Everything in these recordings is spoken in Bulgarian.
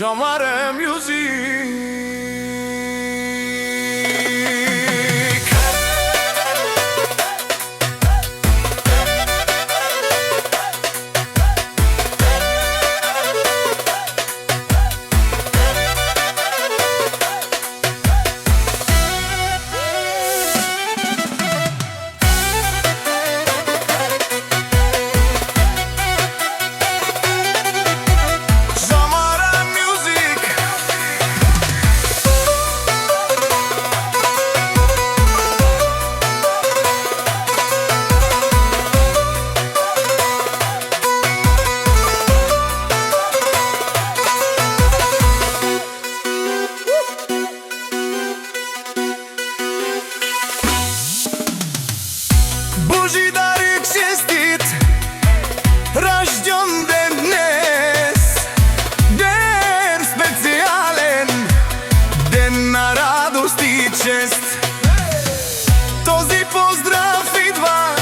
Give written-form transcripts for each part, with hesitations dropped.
Jamare Music. Божидар и честит рожден ден днес, ден специален, ден на радост и чест. Този поздрав идва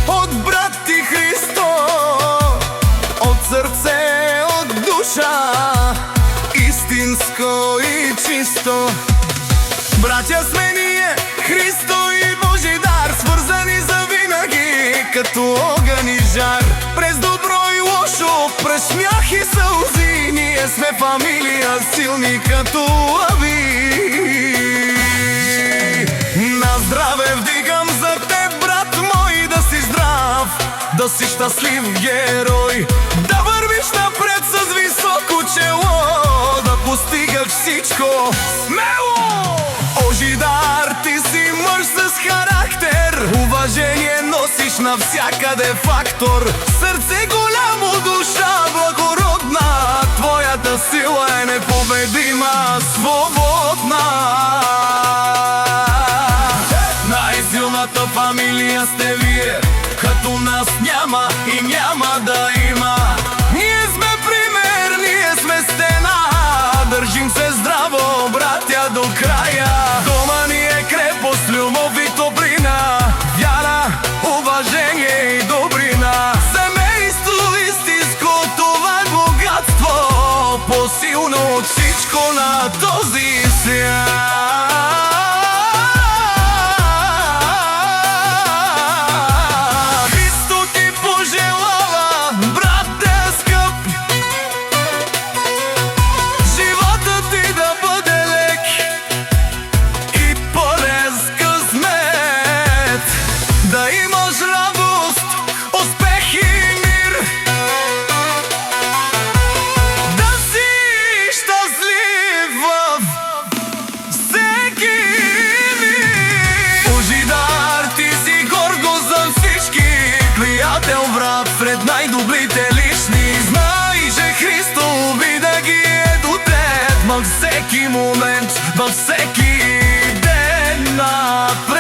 от брат ти Христо, от сърце, от душа, истинско и чисто. Братя сме ние, Христо и Божидар, свързани завинаги като огън и жар. През добро и лошо, през смях и сълзи, ние сме фамилия, силни като лъви. На здраве вдигам за теб, брат мой, да си здрав, да си щастлив герой, да вървиш напред с високо чело, да постигаш всичко смело. Божидар, ти си мъж с характер, уважение носиш навсякъде фактор. Сърце голямо, душа благородна, твоята сила е непобедима, свободна. Най-силната фамилия сте вие, като нас няма и няма да има. Ние сме пример, ние сме стена, държим се здраво, братя, до края. Дома ни е крепост, любов и топлина, вяра, уважение и добрина. Семейство истинско, това е богатство, по-силно от всичко на този свят. Христо ти пожелава, брате скъп, живота ти да бъде лек и пълен с късмет, да имаш радост, успех и мир, да си щастлив във всеки миг. Божидар, ти си горго за всички, приятел, брат, сред най-добрите лични. Знай, че Христо винаги е до теб, във всеки момент, във всеки ден напред.